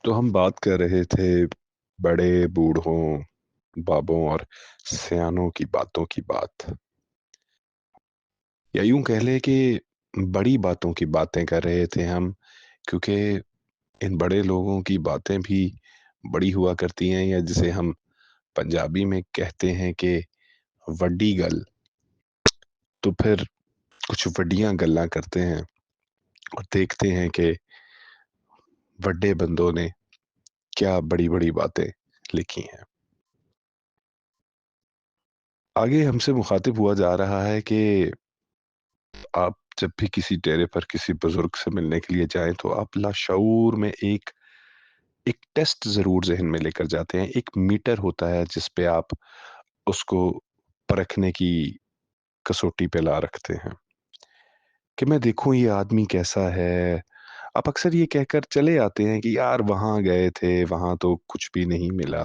तो हम बात कर रहे थे बड़े बूढ़ों, बाबों और सयानों की बातों की बात, या यूं कह ले कि बड़ी बातों की बातें कर रहे थे हम, क्योंकि इन बड़े लोगों की बातें भी बड़ी हुआ करती हैं, या जिसे हम पंजाबी में कहते हैं कि वड्डी गल। तो फिर कुछ वड्डियां गल्लां करते हैं और देखते हैं कि बड़े बंदों ने क्या बड़ी बड़ी बातें लिखी हैं। आगे हमसे मुखातिब हुआ जा रहा है कि आप जब भी किसी डेरे पर किसी बुजुर्ग से मिलने के लिए जाएं तो आप लाशऊर में एक एक टेस्ट जरूर जहन में लेकर जाते हैं। एक मीटर होता है जिस पे आप उसको परखने की कसौटी पे ला रखते हैं कि मैं देखूं ये आदमी कैसा है। आप अक्सर ये कहकर चले आते हैं कि यार वहां गए थे, वहां तो कुछ भी नहीं मिला,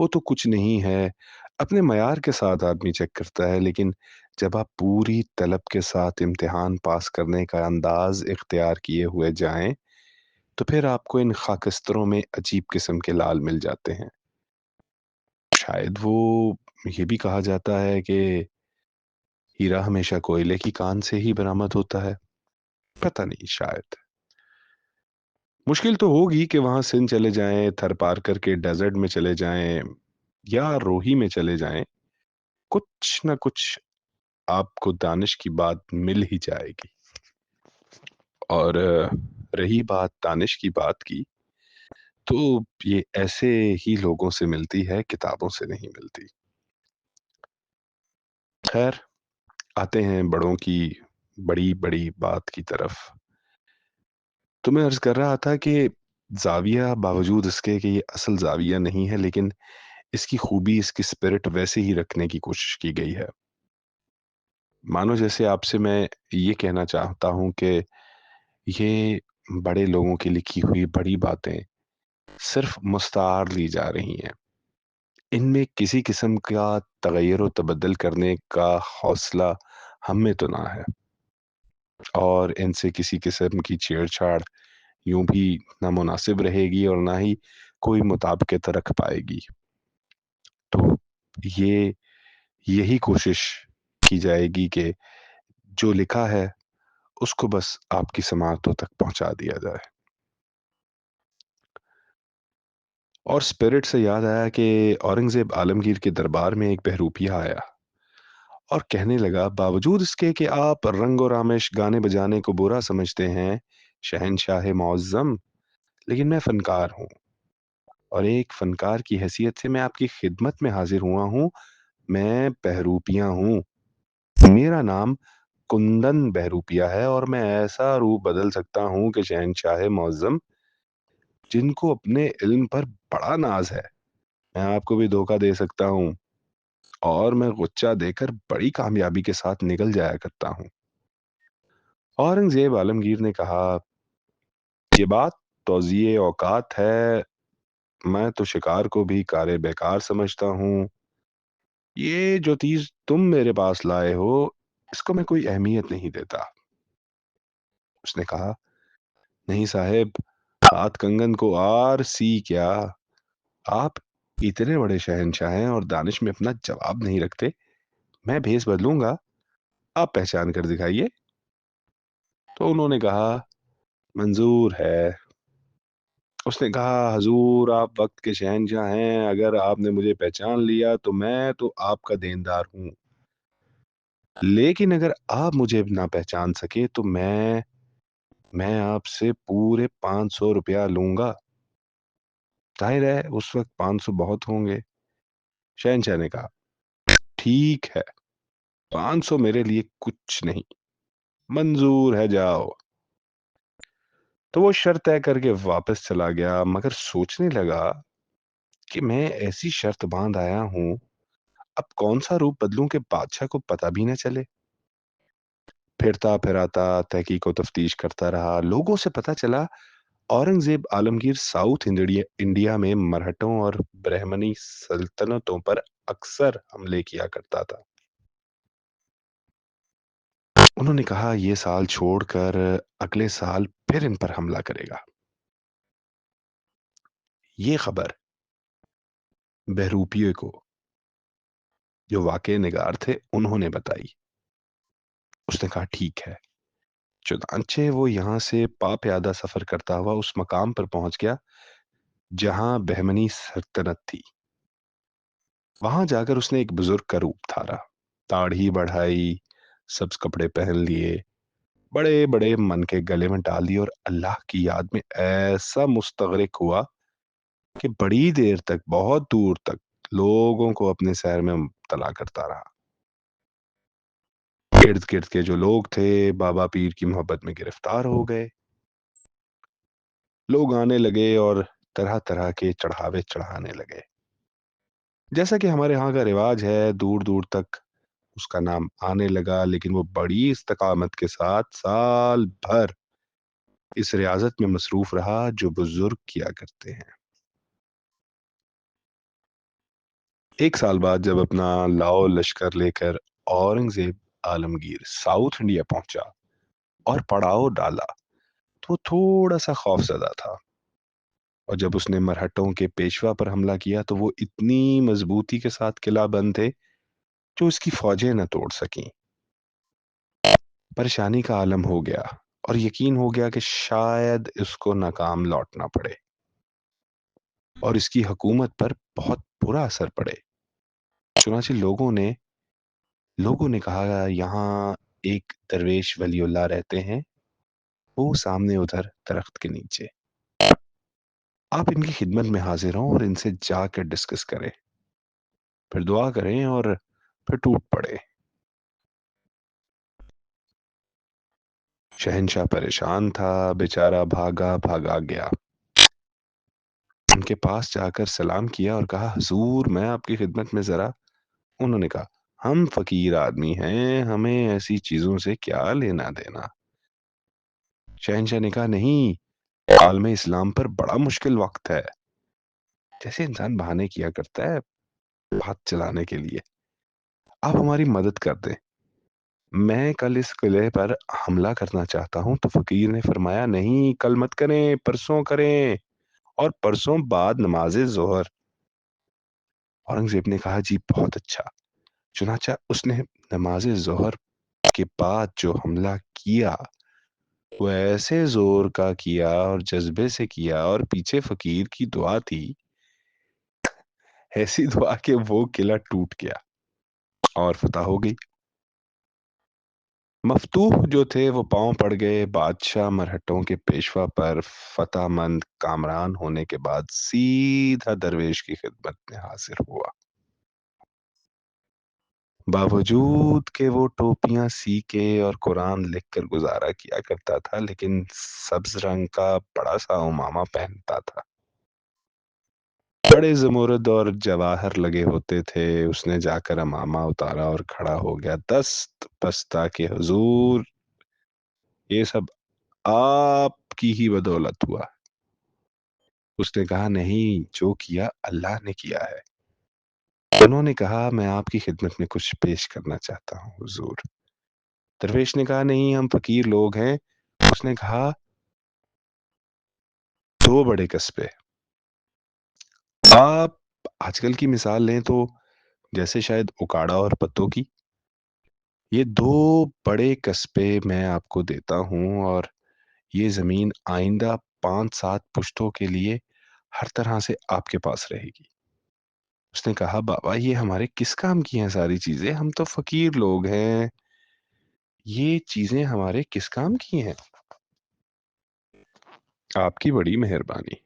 वो तो कुछ नहीं है। अपने मयार के साथ आदमी चेक करता है, लेकिन जब आप पूरी तलब के साथ इम्तिहान पास करने का अंदाज इख्तियार किए हुए जाएं, तो फिर आपको इन खाकस्तरों में अजीब किस्म के लाल मिल जाते हैं। शायद वो, ये भी कहा जाता है कि हीरा हमेशा कोयले की कान से ही बरामद होता है। पता नहीं, शायद मुश्किल तो होगी कि वहां सिंध चले जाएं, थर पार करके डेजर्ट में चले जाएं, या रोही में चले जाएं, कुछ ना कुछ आपको दानिश की बात मिल ही जाएगी। और रही बात दानिश की बात की, तो ये ऐसे ही लोगों से मिलती है, किताबों से नहीं मिलती। खैर, आते हैं बड़ों की बड़ी बड़ी बात की तरफ। तो मैं अर्ज कर रहा था कि जाविया, बावजूद इसके कि ये असल जाविया नहीं है, लेकिन इसकी खूबी, इसकी स्पिरिट वैसे ही रखने की कोशिश की गई है। मानो जैसे आपसे मैं ये कहना चाहता हूं कि ये बड़े लोगों की लिखी हुई बड़ी बातें सिर्फ मुस्तार ली जा रही हैं। इनमें किसी किस्म का तगैर व तबद्दल करने का हौसला हम में तो ना है, और इनसे किसी किस्म की छेड़छाड़ यूं भी नामुनासिब रहेगी और ना ही कोई मुताबिकत रख पाएगी। तो ये यही कोशिश की जाएगी कि जो लिखा है उसको बस आपकी समातों तक पहुंचा दिया जाए। और स्पिरिट से याद आया कि औरंगजेब आलमगीर के दरबार में एक बहरूपिया आया और कहने लगा, बावजूद इसके कि आप रंग और आमिश गाने बजाने को बुरा समझते हैं शहनशाह मुअज्जम, लेकिन मैं फनकार हूँ, और एक फनकार की हैसियत से मैं आपकी खिदमत में हाजिर हुआ हूँ। मैं बहरूपिया हूँ, मेरा नाम कुंदन बहरूपिया है, और मैं ऐसा रूप बदल सकता हूँ कि शहनशाह मुअज्जम, जिनको अपने इल्म पर बड़ा नाज है, मैं आपको भी धोखा दे सकता हूँ, और मैं गुच्चा देकर बड़ी कामयाबी के साथ निकल जाया करता हूँ। औरंगजेब आलमगीर ने कहा, ये बात तौज़ीए औकात है, मैं तो शिकार को भी कारे बेकार समझता हूँ। ये जो चीज तुम मेरे पास लाए हो, इसको मैं कोई अहमियत नहीं देता। उसने कहा, नहीं साहेब, हाथ कंगन को आर सी क्या, आप इतने बड़े शहंशाह हैं और दानिश में अपना जवाब नहीं रखते। मैं भेस बदलूंगा, आप पहचान कर दिखाइए। तो उन्होंने कहा, मंजूर है। उसने कहा, हजूर आप वक्त के शहंशाह हैं, अगर आपने मुझे पहचान लिया तो मैं तो आपका देनदार हूं, लेकिन अगर आप मुझे ना पहचान सके तो मैं आपसे पूरे 500 रुपया लूंगा। जाहिर है उस वक्त 500 बहुत होंगे। शहनशाह ने कहा, ठीक है, 500 मेरे लिए कुछ नहीं, मंजूर है, जाओ। तो वो शर्त तय करके वापस चला गया, मगर सोचने लगा कि मैं ऐसी शर्त बांध आया हूं, अब कौन सा रूप बदलूं कि बादशाह को पता भी न चले। फिरता फिराता तहकीक व तफ्तीश करता रहा, लोगों से पता चला Aurangzeb Alamgir south India India में मरहटों और ब्राह्मणी सल्तनतों पर अक्सर हमले किया करता था। उन्होंने कहा, ये साल छोड़कर अगले साल फिर इन पर हमला करेगा। یہ خبر بہروپیے کو جو واقع نگار تھے انہوں نے بتائی. اس نے کہا ٹھیک ہے. چنانچہ وہ یہاں سے پیادہ سفر کرتا ہوا اس مقام پر پہنچ گیا جہاں بہمنی سلطنت تھی. وہاں جا کر اس نے ایک بزرگ کا روپ دھارا، داڑھی بڑھائی، سبز کپڑے پہن لیے، بڑے بڑے من کے گلے میں ڈال دیے اور اللہ کی یاد میں ایسا مستغرق ہوا کہ بڑی دیر تک، بہت دور تک لوگوں کو اپنے سیر میں مبتلا کرتا رہا. ارد گرد کے جو لوگ تھے بابا پیر کی محبت میں گرفتار ہو گئے. لوگ آنے لگے اور طرح طرح کے چڑھاوے چڑھانے لگے. جیسا کہ ہمارے ہاں کا رواج ہے، دور دور تک اس کا نام آنے لگا، لیکن وہ بڑی استقامت کے ساتھ سال بھر اس ریاضت میں مصروف رہا جو بزرگ کیا کرتے ہیں. ایک سال بعد جب اپنا لاؤ لشکر لے کر اورنگزیب عالمگیر ساؤتھ انڈیا پہنچا اور پڑاؤ ڈالا تو تھوڑا سا خوف زدہ تھا. اور جب اس نے مرہٹوں کے پیشوا پر حملہ کیا تو وہ اتنی مضبوطی کے ساتھ قلعہ بند تھے جو اس کی فوجیں نہ توڑ سکیں. پریشانی کا عالم ہو گیا اور یقین ہو گیا کہ شاید اس کو ناکام لوٹنا پڑے اور اس کی حکومت پر بہت برا اثر پڑے. چنانچہ لوگوں نے کہا یہاں ایک درویش ولی اللہ رہتے ہیں، وہ سامنے ادھر درخت کے نیچے، آپ ان کی خدمت میں حاضر ہوں اور ان سے جا کر ڈسکس کریں، پھر دعا کریں اور پھر ٹوٹ پڑے. شہنشاہ پریشان تھا، بیچارہ بھاگا بھاگا گیا. ان کے پاس جا کر سلام کیا اور کہا حضور میں آپ کی خدمت میں ذرا. انہوں نے کہا ہم فقیر آدمی ہیں، ہمیں ایسی چیزوں سے کیا لینا دینا. شہنشاہ نے کہا نہیں، عالم اسلام پر بڑا مشکل وقت ہے. جیسے انسان بہانے کیا کرتا ہے بات چلانے کے لیے، آپ ہماری مدد کر دیں. میں کل اس قلعے پر حملہ کرنا چاہتا ہوں. تو فقیر نے فرمایا نہیں، کل مت کریں، پرسوں کریں، اور پرسوں بعد نماز ظہر. اورنگزیب نے کہا جی بہت اچھا. چنانچہ اس نے نماز ظہر کے بعد جو حملہ کیا وہ ایسے زور کا کیا اور جذبے سے کیا، اور پیچھے فقیر کی دعا تھی، ایسی دعا کہ وہ قلعہ ٹوٹ گیا اور فتح ہو گئی. مفتوح جو تھے وہ پاؤں پڑ گئے. بادشاہ مرہٹوں کے پیشوا پر فتح مند کامران ہونے کے بعد سیدھا درویش کی خدمت میں حاضر ہوا. باوجود کہ وہ ٹوپیاں سی کے اور قرآن لکھ کر گزارا کیا کرتا تھا، لیکن سبز رنگ کا بڑا سا عمامہ پہنتا تھا، بڑے زمرد اور جواہر لگے ہوتے تھے. اس نے جا کر عمامہ اتارا اور کھڑا ہو گیا دست پستہ کہ حضور یہ سب آپ کی ہی بدولت ہوا. اس نے کہا نہیں، جو کیا اللہ نے کیا ہے. انہوں نے کہا میں آپ کی خدمت میں کچھ پیش کرنا چاہتا ہوں حضور. درویش نے کہا نہیں، ہم فقیر لوگ ہیں. اس نے کہا دو بڑے قصبے، آپ آج کل کی مثال لیں تو جیسے شاید اکاڑا اور پتوں کی، یہ دو بڑے قصبے میں آپ کو دیتا ہوں، اور یہ زمین آئندہ 5-7 پشتوں کے لیے ہر طرح سے آپ کے پاس رہے گی. اس نے کہا بابا یہ ہمارے کس کام کی ہیں ساری چیزیں، ہم تو فقیر لوگ ہیں، یہ چیزیں ہمارے کس کام کی ہیں، آپ کی بڑی مہربانی.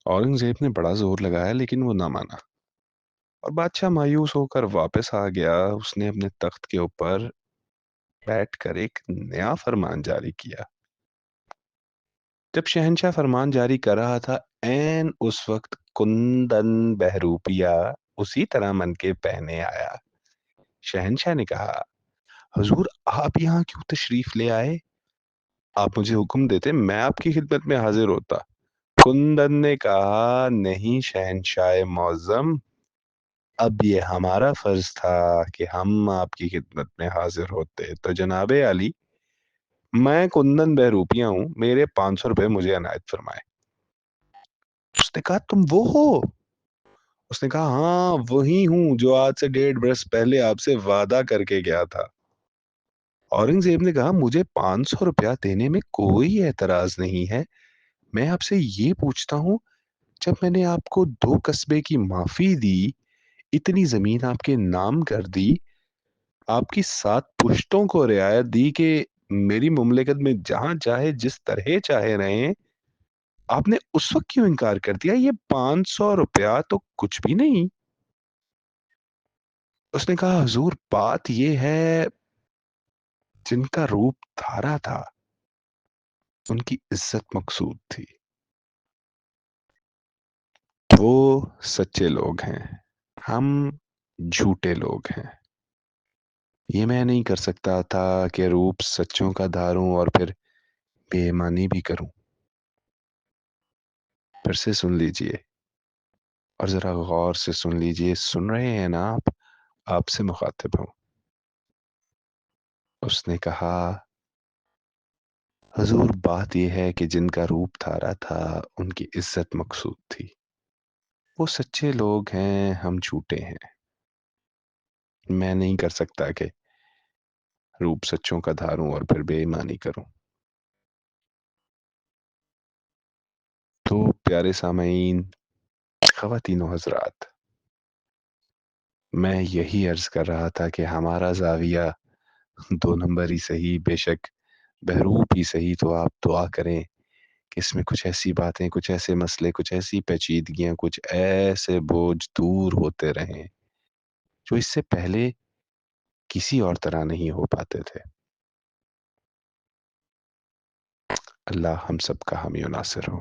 اورنگزیب نے بڑا زور لگایا لیکن وہ نہ مانا اور بادشاہ مایوس ہو کر واپس آ گیا. اس نے اپنے تخت کے اوپر بیٹھ کر ایک نیا فرمان جاری کیا. جب شہنشاہ فرمان جاری کر رہا تھا عین اس وقت کندن بہروپیہ اسی طرح من کے پہنے آیا. شہنشاہ نے کہا حضور آپ یہاں کیوں تشریف لے آئے؟ آپ مجھے حکم دیتے میں آپ کی خدمت میں حاضر ہوتا. کندن نے کہا نہیں شہنشاہ معظم، اب یہ ہمارا فرض تھا کہ ہم آپ کی خدمت میں حاضر ہوتے. تو جناب علی میں کندن بہروپیہ ہوں، میرے 500 روپے مجھے عنایت فرمائے. उसने कहा तुम वो हो? उसने कहा हाँ वही हूं जो आज से 1.5 बरस पहले आपसे वादा करके गया था। औरंगजेब ने कहा मुझे 500 रुपया देने में कोई एतराज नहीं है। मैं आपसे ये पूछता हूँ, जब मैंने आपको 2 कस्बे की माफी दी, इतनी जमीन आपके नाम कर दी, आपकी 7 पुश्तों को रियायत दी कि मेरी मुमलिकत में जहां चाहे जिस तरह चाहे रहें, आपने उस वक्त क्यों इनकार कर दिया? ये 500 रुपया तो कुछ भी नहीं। उसने कहा हुजूर बात ये है, जिनका रूप धारा था उनकी इज्जत मकसूद थी, वो सच्चे लोग हैं, हम झूठे लोग हैं। ये मैं नहीं कर सकता था कि रूप सच्चों का धारूं और फिर बेईमानी भी करूं। फिर से सुन लीजिए और जरा गौर से सुन लीजिए। सुन रहे हैं ना आप? आपसे मुखातिब हूं। उसने कहा हुजूर बात यह है कि जिनका रूप धारा था उनकी इज्जत मकसूद थी, वो सच्चे लोग हैं, हम झूठे हैं। मैं नहीं कर सकता कि रूप सच्चों का धारूं और फिर बेईमानी करूं। तो प्यारे सामीन, ख़वातीनो हज़रात, मैं यही अर्ज कर रहा था कि हमारा ज़ाविया 2 नंबर ही सही, बेशक बहरूप ही सही, तो आप दुआ करें कि इसमें कुछ ऐसी बातें, कुछ ऐसे मसले, कुछ ऐसी पेचीदगियां, कुछ ऐसे बोझ दूर होते रहें जो इससे पहले किसी और तरह नहीं हो पाते थे। अल्लाह हम सब का हामी और नासिर हो।